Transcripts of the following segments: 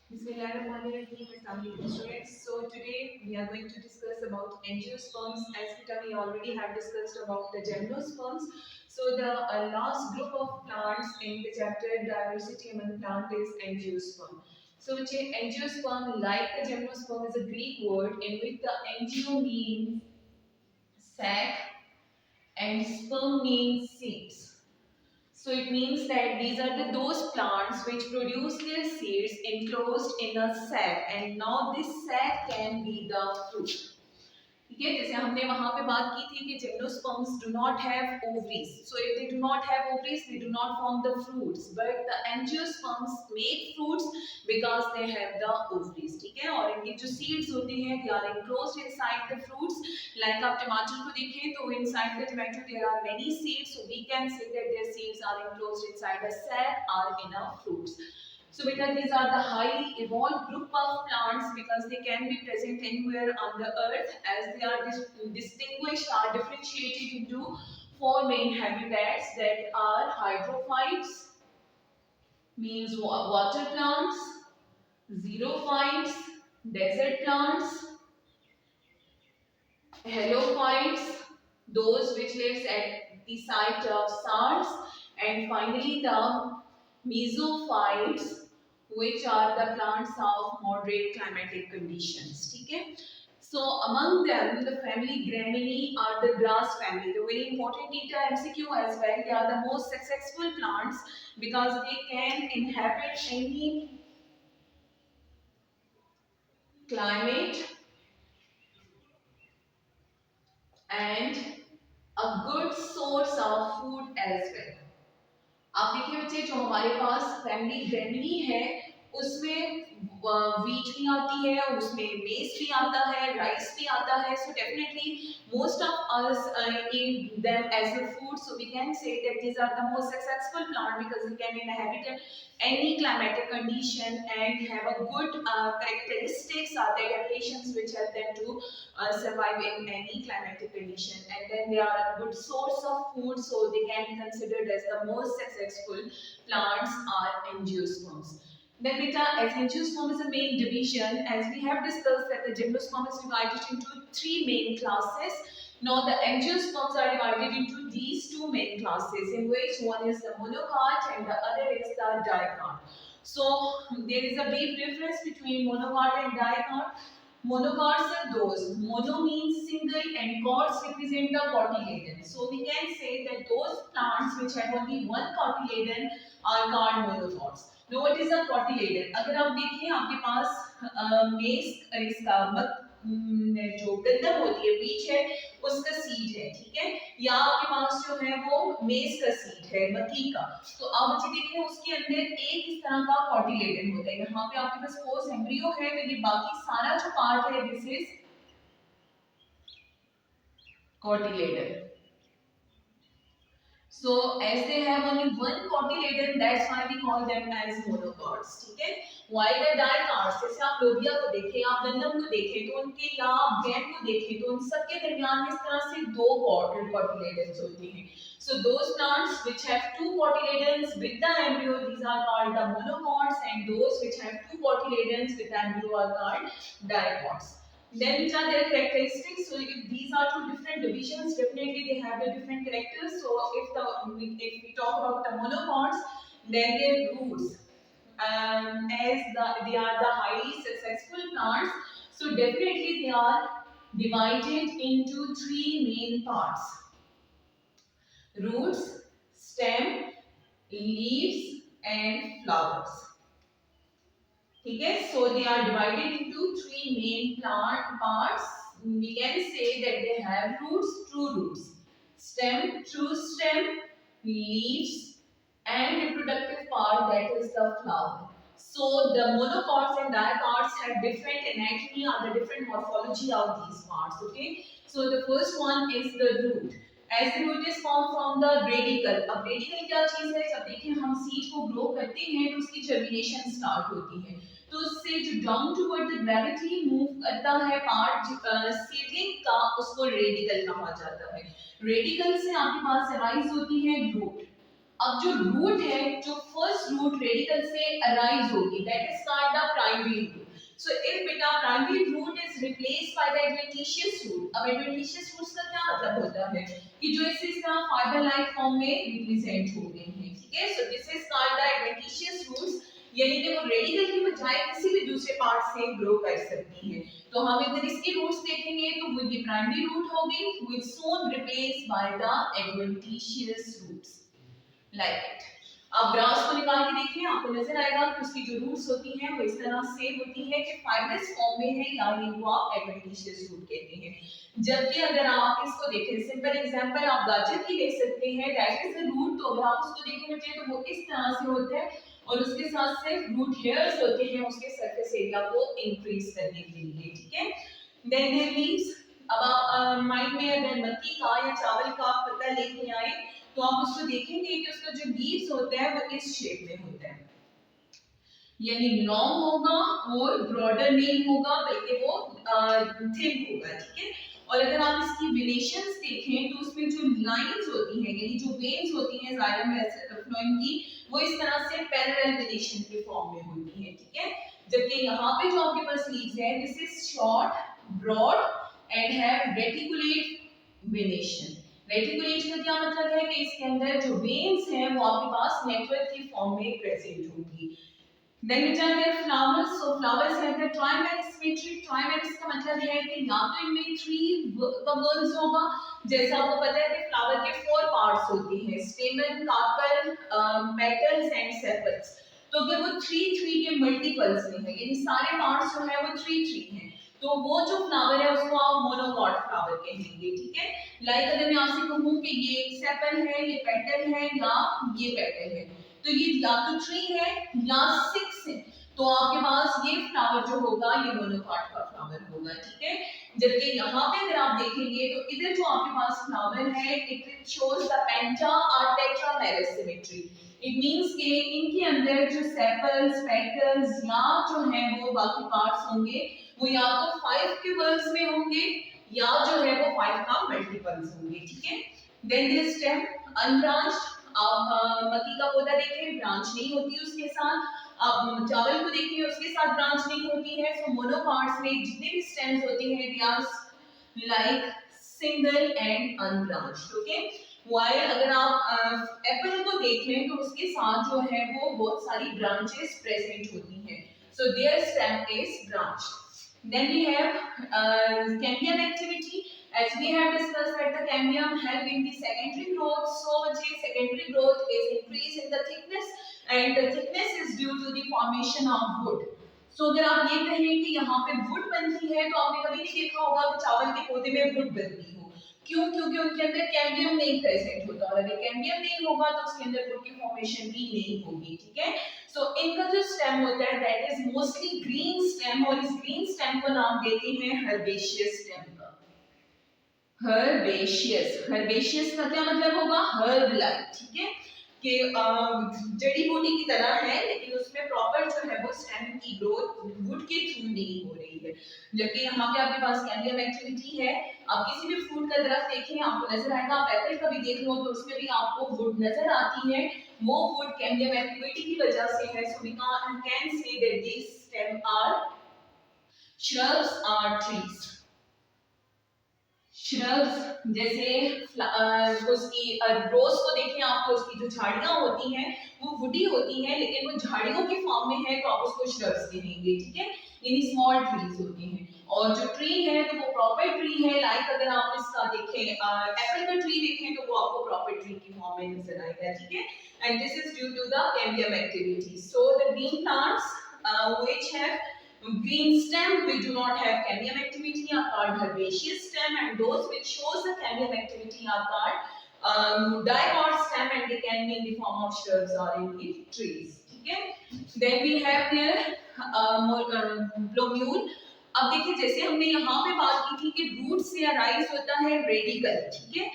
Bismillahirrahmanirrahim. Assalamualaikum students. So today we are going to discuss about angiosperms. As we already have discussed about the gymnosperms. So the last group of plants in the chapter diversity among plant is angiosperm. So angiosperm, like the gymnosperm, is a Greek word in which the angio means sac and sperm means seeds. So it means that these are those plants which produce their seeds enclosed in a sac, and now this sac can be the fruit. ठीक है, जैसे हमने वहां पे बात की थी कि gymnosperms do not have ovaries, so if they do not have ovaries they do not form the fruits, but the angiosperms make fruits because they have the ovaries. ठीक है, और इनके जो सीड्स होते हैं they are enclosed inside the fruits. Like आप टमाटर को देखें तो inside the tomato there are many seeds, so we can say that their seeds are enclosed inside a sac or in a fruits. So because these are the highly evolved group of plants because they can be present anywhere on the earth, as they are distinguished or differentiated into four main habitats that are hydrophytes, means water plants, xerophytes, desert plants, halophytes, those which lives at the site of salts, and finally the mesophytes, which are the plants of moderate climatic conditions. ठीक है, so among them the family Gramineae are the grass family. The very important data MCQ as well. They are the most successful plants because they can inhabit any climate and a good source of food as well. आप देखिए बच्चे, जो हमारे पास family Gramineae है उसमें wheat भी आती है, उसमें मेज भी आता है, राइस भी आता है. So definitely most of us eat them as a food, so we can say that these are the most successful plant because they can inhabit any climatic condition and have a good characteristics or adaptations which help them to survive in any climatic condition, and then they are a good source of food, so they can be considered as the most successful plants are angiosperms. Then beta, as angiosperm is a main division, as we have discussed that the gymnosperm is divided into three main classes. Now the angiosperms are divided into these two main classes, in which one is the monocot and the other is the dicot. So there is a brief difference between monocot and dicot. Monocots are those. Mono means single and cots represent the cotyledon. So we can say that those plants which have only one cotyledon are called monocots. Now what is a cotyledon? अगर आप देखें आपके पास mess इसका जो गंदम होती है, बीज है, उसका सीड है. ठीक है, या आपके पास जो है वो मेस का सीड है, मक्की का. तो आप बच्चे देखें उसके अंदर एक इस तरह का कॉटिलेडन होता है. यहाँ पे आपके पास पोस्ट एम्ब्रियो है, तो ये बाकी सारा जो पार्ट है this is cotyledon. So as they have only one cotyledon, that's why we call them as monocots. ठीक है, while the dicots, जैसे आप लोबिया को देखें, आप गंदम को देखें, तो उनके या आप गेंद को देखें तो उन सबके दरमियान में इस तरह से दो cotyledons होते हैं. So those plants which have two cotyledons with the embryo, these are called the monocots, and those which have two cotyledons with the embryo are called dicots. Then which are their characteristics? So if these are two different divisions, definitely they have the different characters. So if we talk about the monocots, then their roots, as they are the highly successful plants, so definitely they are divided into three main parts: roots, stem, leaves, and flowers. ठीक है, so they are divided into three main plant parts. We can say that they have roots, true roots, stem, true stem, leaves, and reproductive part, that is the flower. So the monocots and dicots have different anatomy or the different morphology of these parts. Okay, so the first one is the root. As the root is formed from the radicle. अब radicle क्या चीज है? जब देखें हम seed को grow करते हैं तो उसकी जर्मिनेशन स्टार्ट होती है, तो उससे जो down toward the gravity move करता है पार्ट सीडलिंग का, उसको रेडिकल कहा जाता है. रेडिकल से आपके पास अराइज होती है रूट. अब जो रूट है, जो फर्स्ट रूट रेडिकल से अराइज होगी, that is called the primary root. So if beta primary root is replaced by the adventitious root, अब adventitious roots का क्या मतलब होता है कि जो इस तरह फाइबर लाइक फॉर्म में रिप्रेजेंट हो गए हैं, ठीक है. So this is called the adventitious roots, यानी कि वो रेडिकल की बजाय किसी भी दूसरे पार्ट से ग्रो कर सकती है. तो हम इधर इसकी रूट्स देखेंगे तो वो ये प्राइमरी रूट हो गई, which soon replaced by the adventitious roots like it. अब ग्रास को निकाल के देखिए, आपको नजर आएगा कि उसकी जो रूट्स होती हैं वो इस तरह से होती है कि फाइब्रस फॉर्म में है, यानी वो आप एडवेंटिशियस रूट कहते हैं. जबकि अगर आप इसको देखें, सिंपल एग्जांपल आप गाजर की ले सकते हैं, दैट इज द रूट. तो अगर आप उसको देखें बच्चे तो वो इस तरह से होता है और उसके साथ सिर्फ रूट हेयर्स होते हैं उसके सरफेस एरिया को इंक्रीज करने के लिए, ठीक है. Then their leaves. अब आप माइंड में अगर मक्की का या चावल का पत्ता लेके आए तो आप उसको देखेंगे कि उसका जो लीव्स होता है वो इस शेप में होता है, यानी लॉन्ग होगा और ब्रॉडर नहीं होगा बल्कि वो थिन होगा, ठीक है. और अगर आप इसकी वेनेशंस देखें तो उसमें जो लाइंस होती हैं यानी जो वेन्स होती हैं जाइलम फ्लोएम की, वो इस तरह से पैरेलल वेनेशन के फॉर्म में होती है, ठीक है. जबकि यहाँ पे जो आपके पास लीव्स है, this is short, broad and have reticulate venation. Reticulate का क्या मतलब है कि इसके अंदर जो वेन्स हैं वो आपके पास नेटवर्क के फॉर्म में प्रेजेंट होंगी. Then which are their flowers? So flowers have the trimeris symmetry. Trimeris का मतलब है कि या तो इनमें 3 बबल्स होगा, जैसा आपको पता है कि फ्लावर के 4 पार्ट्स होते हैं, stamen, carpel, petals and sepals. तो अगर वो 3 के मल्टीपल्स में है, यानी सारे पार्ट्स जो है वो 3 हैं, तो वो जो फ्लावर है उसको आप मोनोकॉट फ्लावर कहेंगे, ठीक है. लाइक अगर मैं आपसे कहूँ कि ये एक सेपल है, ये पेटल है या ये पेटल है, तो ये या तो 3 है या 6 है, तो आपके पास ये फ्लावर जो होगा ये मोनोकॉट का फ्लावर होगा, ठीक है. जबकि यहाँ पे अगर आप देखेंगे तो इधर जो आपके पास फ्लावर है, इट शोज द पेंटा और टेट्रामेरस सिमेट्री. इट मींस कि इनके अंदर जो सेपल्स, पेटल्स या जो है वो बाकी पार्ट्स होंगे वो या तो 5 के वर्ल्स में होंगे या जो है वो 5 का मल्टीपल्स होंगे, ठीक है. Then this stem unbranched. आप मक्की का पौधा देखें, ब्रांच नहीं होती उसके साथ. आप चावल को देखिए, उसके साथ ब्रांच नहीं होती है. सो मोनोकॉट्स में जितने भी स्टेम्स होते हैं they are like single and unbranched, okay. While अगर आप एप्पल को देख लें तो उसके साथ जो है वो बहुत सारी ब्रांचेस प्रेजेंट होती हैं. So there stem is branched. Then we have cambium activity. As we have discussed that the cambium help in the secondary growth. So the secondary growth is increase in the thickness and the thickness is due to the formation of wood. So अगर आप ये कहें कि यहाँ पे wood बनती है तो आपने कभी नहीं देखा होगा कि चावल के पौधे में wood बनती हो. क्यों? क्योंकि उनके अंदर कैम्बियम नहीं प्रेजेंट होता और अगर कैम्बियम नहीं होगा तो उसके अंदर wood की फॉर्मेशन भी नहीं होगी, ठीक है. सो इनका जो स्टेम होता है that is mostly green stem और इस ग्रीन स्टेम को नाम देते हैं हर्बेशियस स्टेम का. हर्बेशियस, हर्बेशियस का क्या मतलब होगा? हर्ब लाइक, ठीक है, कि जड़ी बूटी की तरह है लेकिन उसमें प्रॉपर जो है वो स्टेम की ग्रोथ वुड के थ्रू नहीं हो रही है. जबकि यहाँ पे आपके पास कैम्बियम एक्टिविटी है. आप किसी भी फ्रूट का दरख्त देखें आपको नजर आएगा, आप एप्पल का भी देख लो तो उसमें भी आपको वुड नजर आती है. वो वुड कैम्बियम एक्टिविटी की वजह से है. So we can say that these stem are shrubs or trees. shrubs जैसे उसकी रोज को देखें आप तो उसकी जो झाड़ियां होती हैं वो वुडी होती हैं लेकिन वो झाड़ियों के फॉर्म में है तो आप उसको shrubs कहेंगे, ठीक है, यानी स्मॉल ट्रीज होती हैं. और जो ट्री है तो वो प्रॉपर ट्री है. लाइक अगर आप इसका देखें एप्पल का ट्री देखें तो वो आपको प्रॉपर ट्री की फॉर्म में नजर आएगा, ठीक है. And this is due to the cambium activity. So the green plants which have green stem which do not have cambium activity are called herbaceous stem and those which shows the cambium activity are called dicot stem and they can be in the form of shrubs or in the trees, ठीक है. Then we have there plumule. अब देखिए जैसे हमने यहाँ पे बात की थी कि रूट से अराइज होता है रेडिकल, ठीक है,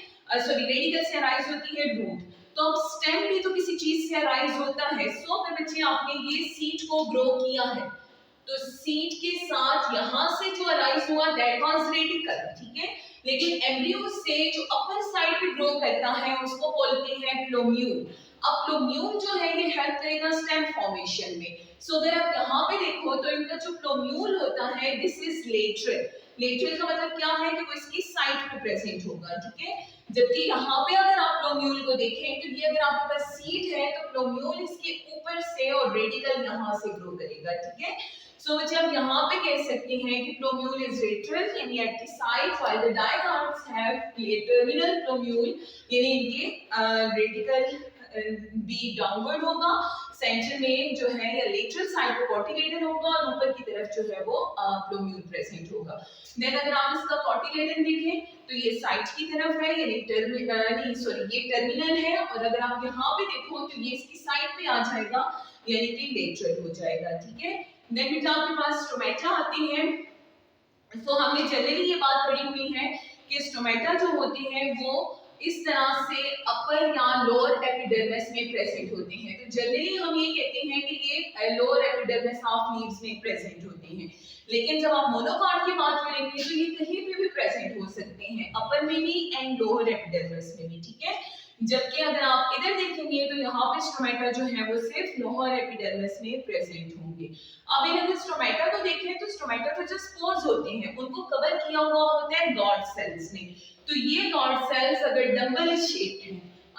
सॉरी रेडिकल से अराइज होती है रूट. तो अब स्टेम भी तो किसी चीज से अराइज होता है. सो अगर बच्चे आपने ये सीड को ग्रो किया है तो सीड के साथ यहाँ से जो अराइज हुआ दैट वाज रेडिकल, ठीक है. लेकिन एम्ब्रियो से जो अपर साइड पे ग्रो करता है उसको बोलते हैं प्लूम्यूल. अब प्लोम्यूल जो है ये हेल्प करेगा स्टेम फॉर्मेशन में। सो अगर आप यहाँ पे देखो तो इनका जो प्लोम्यूल होता है दिस इज लेटरल। लेटरल का मतलब क्या है कि वो इसकी साइड पे प्रेजेंट होगा, ठीक है। जबकि यहाँ पे अगर आप प्लोम्यूल को देखें तो ये अगर आपके पास सीड है तो प्लोम्यूल इसके ऊपर से और रेडिकल यहाँ से ग्रो करेगा, ठीक है। सो बच्चे आप यहाँ पे कह सकते हैं कि प्लोम्यूल इज लेटरल यानी at the side, while the diagonals have terminal plumule यानी इनके रेडिकल बी डाउनवर्ड होगा, सेंटर में जो है या लेटरल साइड पे कॉर्टिलेडन होगा और ऊपर की तरफ जो है वो प्लोम्यूल प्रेजेंट होगा। देन अगर आप इसका कॉर्टिलेडन देखें तो ये साइड की तरफ है यानी ये टर्मिनल है, और अगर आप यहाँ पे देखो तो ये इसकी साइड पे आ जाएगा यानी कि लेटरल हो जाएगा, ठीक है। देन बेटा आपके पास स्टोमेटा आती है। तो हमने जनरली ये बात पढ़ी हुई है कि स्टोमेटा जो होती है वो इस तरह से अपर या लोअर एपिडर्मिस में प्रेजेंट होते हैं। तो जनरली हम ये कहते हैं कि ये लोअर एपिडर्मिस ऑफ लीव्स में प्रेजेंट होते हैं, लेकिन जब आप मोनोकॉट की बात करेंगे तो ये कहीं पे भी प्रेजेंट हो सकते हैं, अपर में भी एंड लोअर एपिडर्मिस में भी, ठीक है। जबकि अगर आप इधर देखेंगे तो यहाँ पे स्टोमेटा जो है वो सिर्फ लोअर एपिडर्मिस में प्रेजेंट होंगे। अब इन अगर स्टोमेटा को देखें तो स्टोमेटा के जो स्पोर्स होते हैं उनको कवर किया हुआ होता है गॉड सेल्स ने। तो ये गॉड सेल्स अगर डबल शेप है,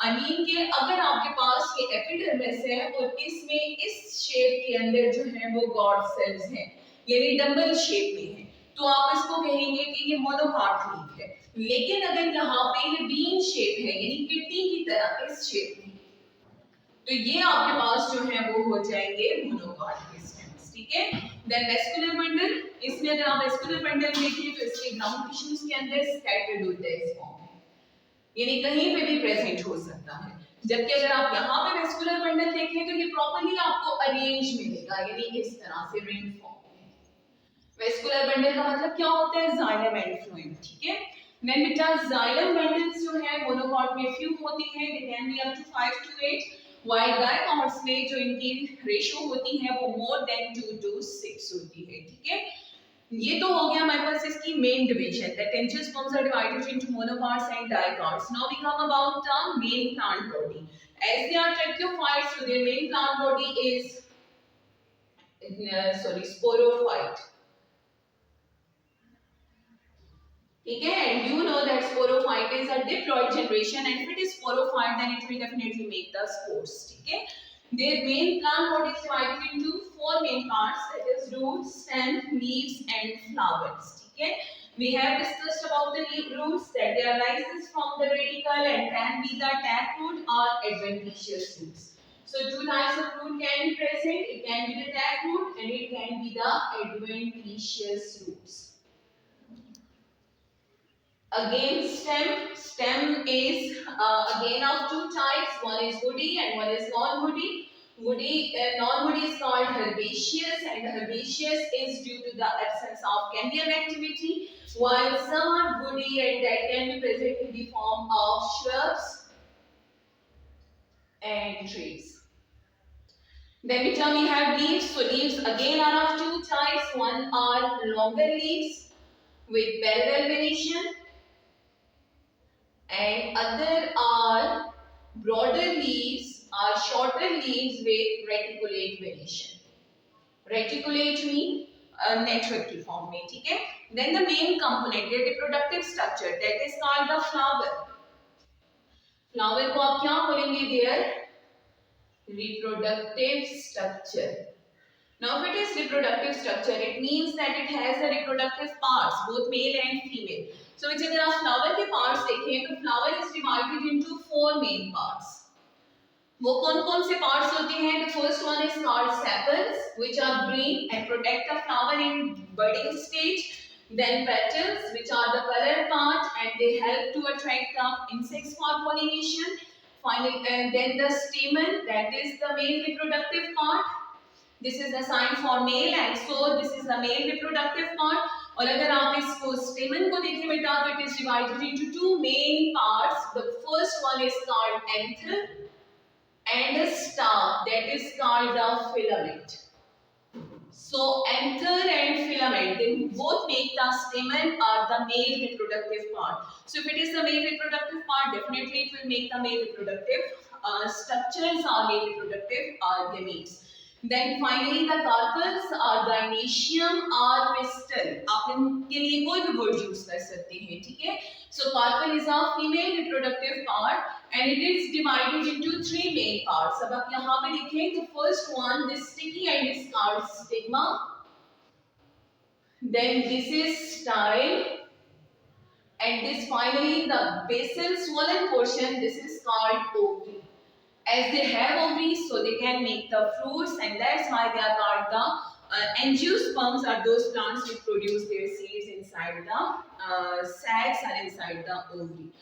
आई मीन कि अगर आपके पास ये एपिडर्मिस है और इसमें इस शेप के अंदर जो है वो गॉड सेल्स हैं यानी डबल शेप में है, तो आप इसको कहेंगे कि ये मोनोकॉट लीफ है। लेकिन अगर यहाँ पे ये बीन शेप है यानी किडनी की तरह इस शेप में, तो ये आपके पास जो है वो हो जाएंगे मोनोकॉट के स्टेम्स, ठीक है। देन वेस्कुलर बंडल, इसमें अगर आप वेस्कुलर बंडल देखें तो इसके ग्राउंड टिश्यूज के अंदर स्कैटर्ड होता है इस फॉर्म में, यानी कहीं पे भी प्रेजेंट हो सकता है। जबकि अगर आप यहाँ पे वेस्कुलर बंडल देखें तो ये प्रॉपर्ली आपको अरेंज मिलेगा यानी इस तरह से रिंग फॉर्म में। वेस्कुलर बंडल का मतलब क्या होता है, जाइलम एंड फ्लोएम, ठीक है। देन बेटा जाइलम बंडल्स जो है मोनोकॉट में फ्यू होती है, they can be up to 5 to 8, while dicots में जो इनकी रेशियो होती है वो मोर देन 2 to 6 होती है, ठीक है। ये तो हो गया हमारे पास इसकी main division, that angiosperms are divided into monocots and dicots. Now we come about the main plant body. As they are tracheophytes, so their main plant body is sporophyte, ठीक है। and you know that sporophyte is a diploid generation, and if it is sporophyte then it will definitely make the spores, ठीक है। their main plant body is divided into 4 main parts, that is roots, stem, leaves and flowers, ठीक है। we have discussed about the roots that they arises from the radicle and can be the taproot or adventitious roots. So two types of root can be present, it can be the taproot and it can be the adventitious roots. Again stem is again of two types, one is woody and one is non-woody. Non-woody is called herbaceous, and herbaceous is due to the absence of cambium activity, while some are woody and that can be present in the form of shrubs and trees. Then we have leaves. So leaves again are of two types, one are longer leaves with parallel venation and other are broader leaves or shorter leaves with reticulate venation. Reticulate mean network की form में, ठीक है। Then the main component, the reproductive structure, that is called the flower. Flower को आप क्या बोलेंगे dear? Reproductive structure. Now if it is reproductive structure, it means that it has the reproductive parts, both male and female. So which अगर आप flower के parts देखें तो flower is divided into 4 main parts. वो कौन-कौन से parts होते हैं? The first one is called sepals, which are green and protect the flower in budding stage. Then petals, which are the color part and they help to attract the insects for pollination. Finally, and then the stamen, that is the male reproductive part. This is the sign for male and so this is the male reproductive part. और अगर आप इसको stamen को देखें बेटा तो it is divided into 2 main parts. The first one is called anther and a star, that is called the filament. So anther and filament, they both make the stamen or the male reproductive part. So if it is the male reproductive part, definitely it will make the male reproductive structures are male reproductive gametes. Then finally the carpels are gynoecium or pistil. आप इनके लिए कोई भी word use कर सकते हैं, ठीक है? So carpel is a female reproductive part and it is divided into three main parts. अब आप यहाँ पे देखें, the first one, this sticky end is called stigma. Then this is style. And this finally the basal swollen portion, this is called ovary. As they have ovaries, so they can make the fruits, and that's why they are called the angiosperms are those plants which produce their seeds inside the sacs or inside the ovary.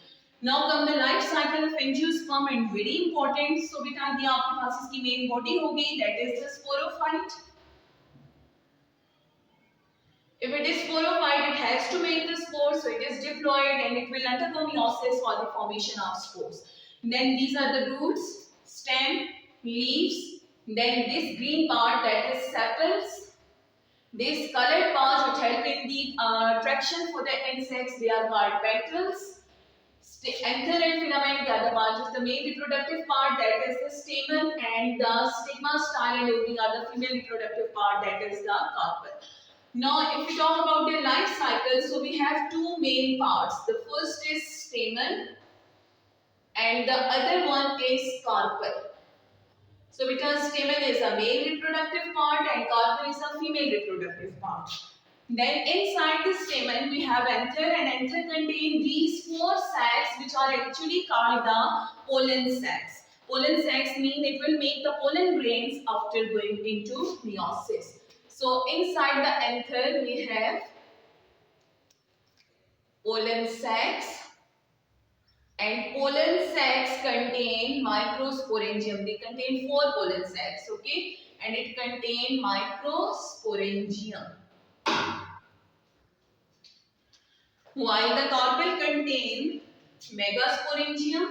Now come the life cycle of angiosperm, and very important. So beta ये आपके पास इसकी main body होगी, that is the sporophyte. If it is sporophyte, it has to make the spores, so it is diploid and it will undergo meiosis for the formation of spores. Then these are the roots, stem, leaves. Then this green part, that is sepals. This colored parts which help in the attraction for the insects, they are called petals. Anther and filament, the other part is the male reproductive part, that is the stamen, and the stigma, style and ovary are the female reproductive part, that is the carpel. Now, if we talk about their life cycle, so we have two main parts. The first is stamen, and the other one is carpel. So, because stamen is a male reproductive part and carpel is a female reproductive part. Then inside the stamen we have anther, and anther contain these four sacs which are actually called the pollen sacs. Pollen sacs mean it will make the pollen grains after going into meiosis. So inside the anther we have pollen sacs, and pollen sacs contain microsporangium. They contain 4 pollen sacs, okay, and it contain microsporangium. While the carpel contain megasporangium.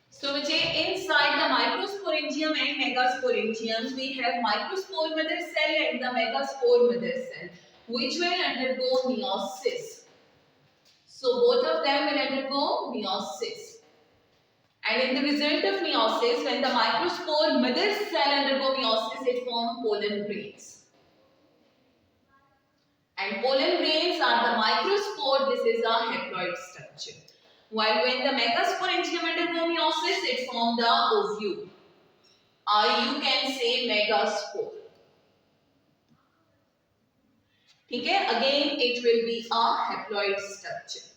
So which inside the microsporangium and megasporangium we have microspore mother cell and the megaspore mother cell, which will undergo meiosis. So both of them will undergo meiosis. And in the result of meiosis, when the microspore mother cell undergo meiosis, it forms pollen grains. And pollen grains are the microspore. This is a haploid structure. While when the megasporangium undergo meiosis, it forms the ovule. Or you can say megaspore. Okay? Again, it will be a haploid structure.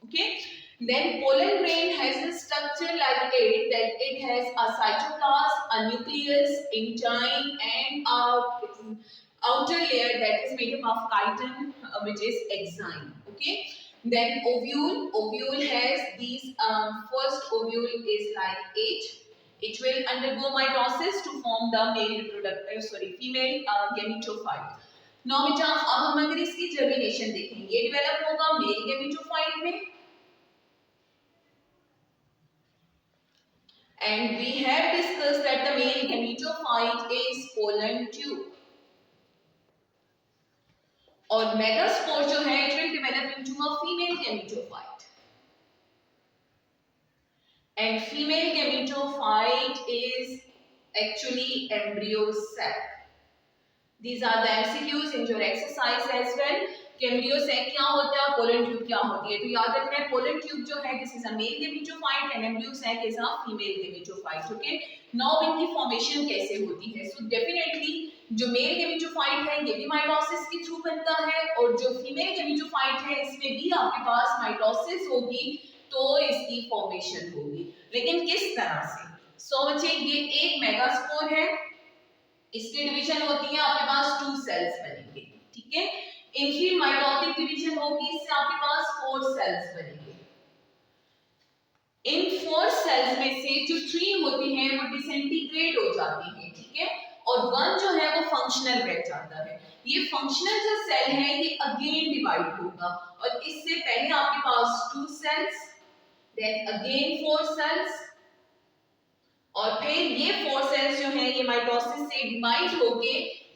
Okay? Then pollen grain has a structure like it, that it has a cytoplasm, a nucleus, intine, and a outer layer that is made up of chitin, which is exine. Okay. Then ovule has these. First ovule is like H. It will undergo mitosis to form the female gametophyte. Now बेटा अब हम अगर इसकी germination देखें, ये develop होगा mail gametophyte में. And we have discussed that the male gametophyte is pollen tube. और megaspore जो है, it will develop into a female gametophyte. And female gametophyte is actually embryo sac. These are the MCQs in your exercise as well. कि embryo sac क्या होता है, pollen tube क्या होती है. तो याद रखना है pollen tube जो है, this is a male gametophyte and embryo sac is a female gametophyte. Okay. Now इनकी formation कैसे होती है? So definitely जो male gametophyte है ये भी mitosis के थ्रू बनता है, और जो female gametophyte है इसमें भी आपके पास mitosis होगी, तो इसकी formation होगी. लेकिन किस तरह से? So बच्चे ये एक मेगास्पोर है, इसकी डिवीजन होती है आपके पास 2 सेल्स बनेंगे. ठीक है. इनफील माइटोटिक डिवीजन होगी, इससे आपके पास 4 सेल्स बनेंगे. इन 4 सेल्स में से जो 3 होती हैं वो डिसइंटीग्रेट हो जाती हैं. ठीक है. और 1 जो है वो फंक्शनल रह जाता है. ये फंक्शनल जो सेल है ये अगेन डिवाइड होगा, और इससे पहले आपके पास 2 सेल्स, देन अगेन 4 सेल्स, और फिर ये 4 सेल्स जो है ये माइटोसिस से डिवाइड होके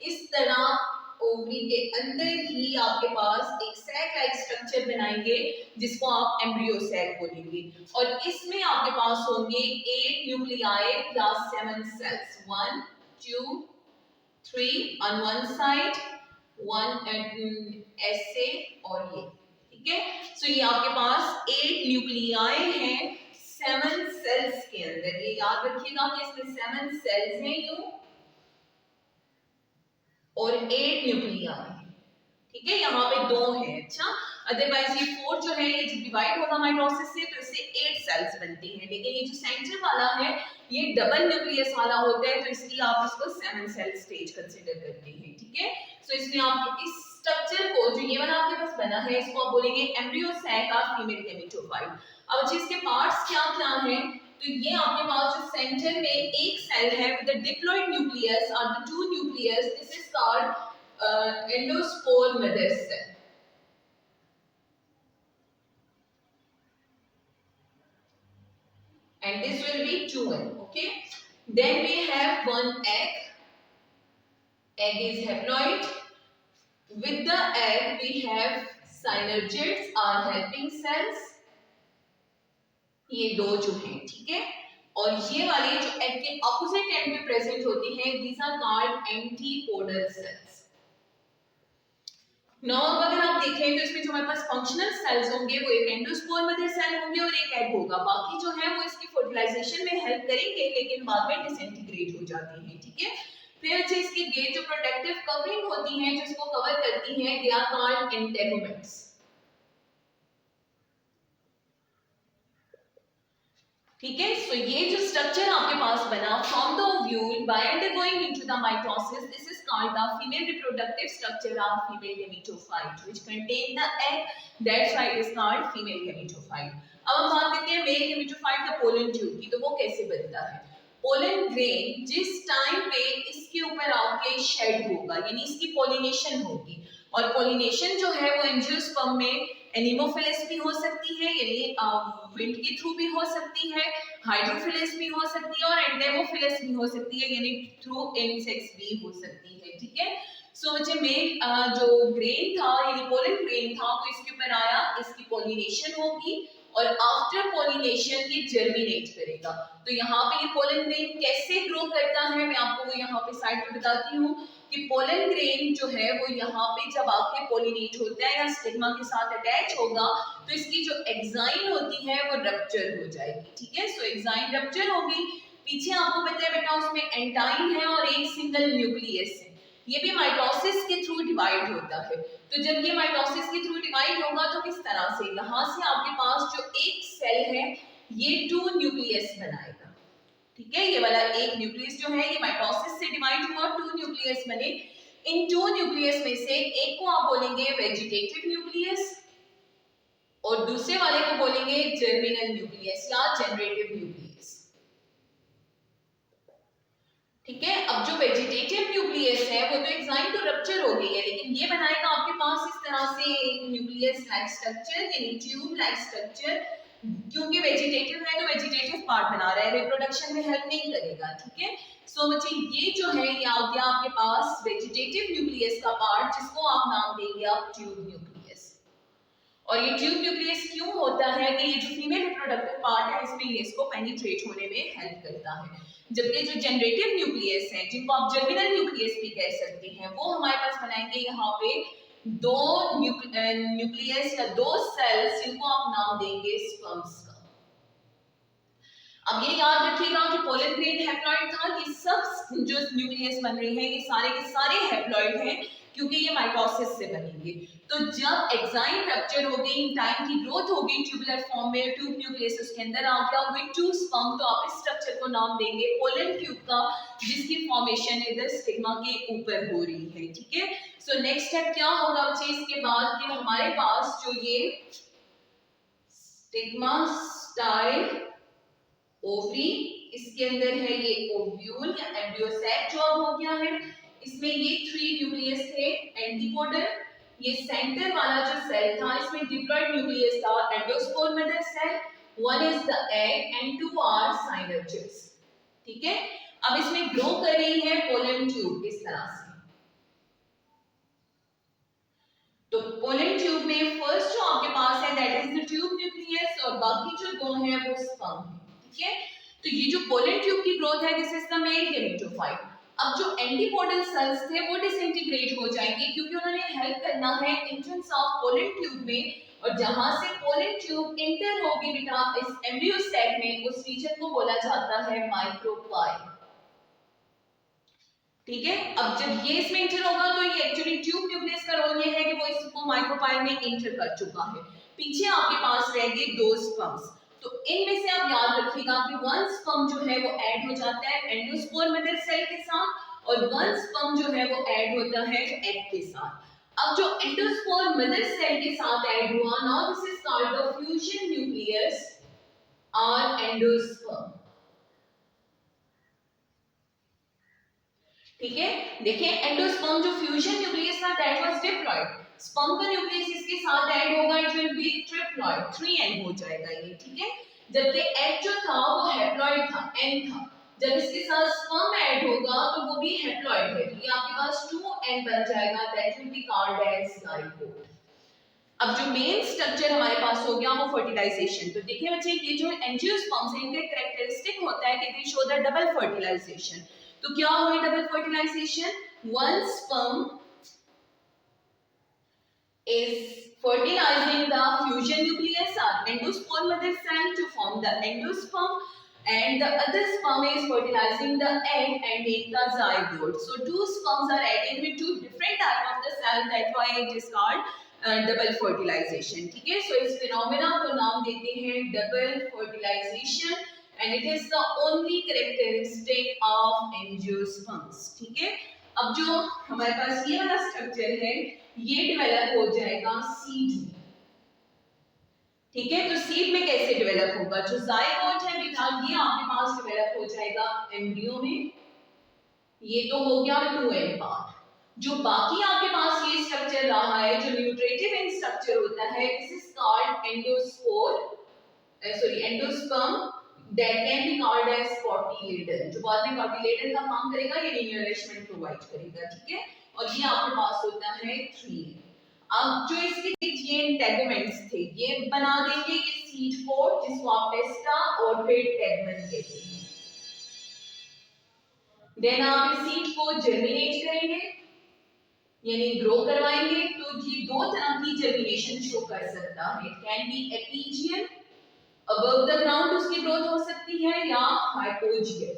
इस तरह ओवरी के अंदर ही आपके पास एक सैक लाइक स्ट्रक्चर बनाएंगे जिसको आप एम्ब्रियो सैक बोलेंगे, और इसमें आपके पास होंगे 8 nuclei plus 7 sales, 1 2 3 on one side, 1 ऐसे और ये, ठीक है। सो ये आपके पास 8 न्यूक्लियाई हैं 7 सेल्स के अंदर। ये याद रखिएगा कि इसमें 7 सेल्स हैं यूं और 8 न्यूक्लियाई, ठीक है। यहाँ पे 2 है, अच्छा। अदरवाइज ये 4 जो है ये डिवाइड होगा माइटोसिस से तो इससे 8 सेल्स बनती हैं, लेकिन ये जो सेंटर वाला है ये डबल न्यूक्लियस वाला होता है तो इसलिए आप इसको 7 सेल स्टेज कंसीडर करते हैं, ठीक है। सो इसमें आप इस स्ट्रक्चर को जो ये वाला आपके पास बना है इसको आप बोलेंगे embryo sac of female gametophyte. अब इसके पार्ट्स क्या क्या हैं, तो ये आपके पास जो सेंटर में एक सेल है विद द डिप्लॉइड न्यूक्लियस और the 2 nucleus, this is called endospore mother cell. And this will be 2n, okay. Then we have one egg. Egg is haploid. With the egg we have synergids or helping cells. ये दो जो हैं, ठीक है। और ये वाले जो एग के ऑपोजिट एंड पे प्रेजेंट होती हैं, these are called antipodal cells. नौ अगर आप देखें तो इसमें जो हमारे पास फंक्शनल सेल्स होंगे वो एक एंडोस्पोर मदर सेल होंगे और एक एग होगा। बाकी जो है वो इसकी फर्टिलाइजेशन में हेल्प करेंगे लेकिन बाद में डिसइंटीग्रेट हो जाते हैं, ठीक है। फिर अच्छे इसकी गेट जो प्रोटेक्टिव कवरिंग होती है जिसको कवर करती हैं, दे आर कॉल्ड इंटेगुमेंट्स, ठीक है। सो ये जो स्ट्रक्चर आपके पास बना from the ovule by undergoing into the mitosis, this is called the female reproductive structure of female gametophyte which contain the egg, that's why it is called female gametophyte. अब हम बात करते हैं मेल गेमेटोफाइट का pollen tube की, तो वो कैसे बनता है। पोलन ग्रेन जिस टाइम पे इसके ऊपर आके शेड होगा यानी इसकी पॉलिनेशन होगी, और पॉलिनेशन जो है वो एंजियोस्पर्म में एनिमोफिलिस भी हो सकती है यानी विंड के थ्रू भी हो सकती है, हाइड्रोफिलिस भी हो सकती है और एंडेमोफिलिस भी हो सकती है यानी थ्रू इंसेक्ट्स भी हो सकती है, ठीक है। सो बच्चे मेल जो ग्रेन था यानी पोलन ग्रेन था वो इसके ऊपर आया, इसकी पॉलिनेशन होगी और आफ्टर पॉलिनेशन ये जर्मिनेट करेगा। तो यहाँ पे ये पोलन ग्रेन कैसे ग्रो करता है मैं आपको वो यहाँ पे साइड पे बताती हूँ कि पोलन ग्रेन जो है वो यहाँ पे जब आके पॉलिनेट होता है या स्टिग्मा के साथ अटैच होगा तो इसकी जो एक्साइन होती है वो रप्चर हो जाएगी, ठीक है। सो एक्साइन रप्चर होगी, पीछे आपको पता है बेटा उसमें एंटाइन है और एक सिंगल न्यूक्लियस है, ये भी माइटोसिस के थ्रू डिवाइड होता है। तो जब ये माइटोसिस के थ्रू डिवाइड होगा तो किस तरह से, यहाँ से आपके पास जो एक सेल है ये 2 न्यूक्लियस बनाएगा, ठीक है। ये वाला एक न्यूक्लियस जो है ये माइटोसिस से डिवाइड हुआ, 2 न्यूक्लियस बने। इन 2 न्यूक्लियस में से एक को आप बोलेंगे वेजिटेटिव न्यूक्लियस और दूसरे वाले को बोलेंगे जर्मिनल न्यूक्लियस या जनरेटिव न्यूक्लियस, ठीक है। अब जो वेजिटेटिव न्यूक्लियस है वो तो एक्साइन तो रप्चर हो गई है लेकिन ये बनाएगा आपके पास इस तरह से एक न्यूक्लियस लाइक स्ट्रक्चर यानी ट्यूब लाइक स्ट्रक्चर, क्योंकि वेजिटेटिव है तो वेजिटेटिव पार्ट बना रहा है, रिप्रोडक्शन में हेल्प नहीं करेगा, ठीक है। सो बच्चे ये जो है ये आ गया आपके पास वेजिटेटिव न्यूक्लियस का पार्ट जिसको आप नाम देंगे आप ट्यूब न्यूक्लियस। और ये ट्यूब न्यूक्लियस क्यों होता है कि ये जो फीमेल रिप्रोडक्टिव पार्ट है इसमें ये इसको पेनिट्रेट होने में हेल्प करता है, जबकि जो जनरेटिव न्यूक्लियस है जिनको आप जर्मिनल न्यूक्लियस भी कह सकते हैं वो हमारे पास बनाएंगे यहाँ पे 2 न्यूक्लियस या 2 सेल्स जिनको आप नाम देंगे स्पर्म्स का। अब ये याद रखिएगा कि पोलन ग्रेन हैप्लॉइड था, ये सब जो न्यूक्लियस बन रहे हैं ये सारे के सारे हैप्लॉइड हैं क्योंकि ये माइटोसिस से बनेंगे। तो जब एक्साइन रप्चर हो गई, टाइम की ग्रोथ हो गई ट्यूबुलर फॉर्म में, ट्यूब न्यूक्लियस उसके अंदर आ गया विद 2 स्पर्म, तो आप इस स्ट्रक्चर को नाम देंगे पोलन ट्यूब का जिसकी फॉर्मेशन इधर स्टिग्मा के ऊपर हो रही है, ठीक है। सो नेक्स्ट स्टेप क्या होगा बच्चे इसके बाद कि हमारे पास जो ये स्टिग्मा स्टाइल ओवरी, इसके अंदर है ये ओव्यूल या एम्ब्रियो सैक जो अब हो गया है, इसमें ये 3 न्यूक्लियस थे एंटीपोडल, ये सेंटर वाला जो सेल था इसमें डिप्लॉइड न्यूक्लियस था endospore mother cell, one is the egg and 2 are synergids, ठीक है। अब इसमें ग्रो कर रही है पोलन ट्यूब इस तरह से, तो पोलन ट्यूब में फर्स्ट जो आपके पास है that is the tube nucleus और बाकी जो दो हैं वो स्पर्म है, ठीक है। तो ये जो पोलन ट्यूब की ग्रोथ है this is the mail gametophyte. अब जो एंटीपोडल सेल्स थे वो डिसइंटीग्रेट हो जाएंगे क्योंकि उन्होंने हेल्प करना है एंट्रेंस ऑफ पोलन ट्यूब में, और जहां से पोलन ट्यूब इंटर होगी बेटा इस एम्ब्रियो सैक में, उस रीजन को बोला जाता है माइक्रोपाइल, ठीक है। अब जब ये इसमें इंटर होगा तो ये एक्चुअली ट्यूब न्यूक्लियस का रोल ये है कि वो इसको माइक्रोपाइल में इंटर कर चुका है। पीछे आपके पास रह गए दो स्पर्म्स, तो इनमें से आप याद रखिएगा कि वन स्पर्म जो है वो ऐड हो जाता है एंडोस्पोर मदर सेल के साथ और वन स्पर्म जो है वो ऐड होता है एग के साथ। अब जो एंडोस्पोर मदर सेल के साथ ऐड हुआ, now this is called the fusion nucleus और एंडोस्पर्म, ठीक है। देखिए एंडोस्पर्म जो फ्यूजन न्यूक्लियस था दैट वाज डिप्लॉइड, स्पर्म का न्यूक्लियस इसके साथ ऐड होगा it will be triploid, 3n हो जाएगा ये, ठीक है। जबकि एग जो था वो हैप्लॉइड था, n था, जब इसके साथ स्पर्म ऐड होगा तो वो भी हैप्लॉइड है, तो ये आपके पास 2n बन जाएगा, that will be called as zygote. अब जो मेन स्ट्रक्चर हमारे पास हो गया वो फर्टिलाइजेशन। तो देखिए बच्चे ये जो एंजियोस्पर्म्स हैं इनका कैरेक्टरिस्टिक होता है कि they show the double fertilization. तो क्या हुई double fertilization, one sperm is fertilizing the fusion nucleus or endospore mother cell to form the endosperm, and the other sperm is fertilizing the egg and make the zygote. So two sperms are adding with two different type of the cell, that's why it is called double fertilization, ठीक है। So इस phenomena को नाम देते हैं double fertilization and it is the only characteristic of angiosperms, ठीक है। अब जो हमारे पास ये वाला स्ट्रक्चर है ये डेवलप हो जाएगा सीड में, ठीक है। तो सीड में कैसे डेवलप होगा, जो जाइगोट है बेटा ये आपके पास डेवलप हो जाएगा एम्ब्रियो में, ये तो हो गया 2n पार्ट। जो बाकी आपके पास ये स्ट्रक्चर रहा है जो न्यूट्रेटिव इन स्ट्रक्चर होता है, this is called endosperm that can be called as cotyledon, जो बाद में cotyledon का काम करेगा, ये रिन्यूरिशमेंट प्रोवाइड करेगा, ठीक है। और ये आपके पास होता है 3n। अब जो इसके ये इंटेगुमेंट्स थे ये बना देंगे ये सीड कोट जिसको आप टेस्टा और फिर टेगमेंट कहते हैं। देन आप इस सीड को जर्मिनेट करेंगे यानी ग्रो करवाएंगे, तो ये दो तरह की जर्मिनेशन शो कर सकता है, it can be epigeal above the ground उसकी ग्रोथ हो सकती है या हाइपोजियल।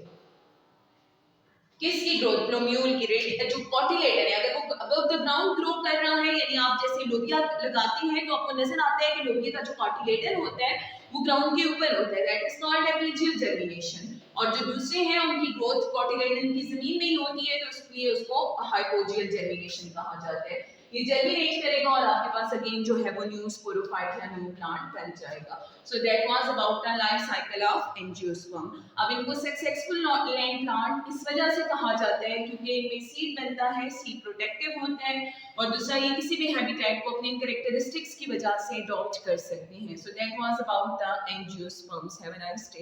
किसकी ग्रोथ, प्लोम्यूल की, जो कॉटिलेडन है अगर वो अबव द ग्राउंड ग्रो कर रहा है, यानी आप जैसे लोबिया लगाते हैं तो आपको नजर आता है कि लोबिया का जो कॉटिलेडन होता है वो ग्राउंड के ऊपर होता है, दैट इज कॉल्ड एपिजियल जर्मिनेशन। और जो दूसरे हैं उनकी ग्रोथ कॉटिलेडन की जमीन में ही होती है तो इसलिए उसको हाइपोजियल जर्मिनेशन कहा जाता है। ये जर्मिनेट करेगा और आपके पास अगेन जो है वो न्यू स्पोरोफाइट या न्यू प्लांट बन जाएगा। So that was about the life cycle of angiosperm. अब इनको सक्सेसफुल लैंड प्लांट इस वजह से कहा जाता है क्योंकि इनमें सीड बनता है, सीड प्रोटेक्टिव होता है, और दूसरा ये किसी भी हैबिटेट को अपने कैरेक्टरिस्टिक्स की वजह से अडॉप्ट कर सकते हैं। So that was about the angiosperms. Have a nice day.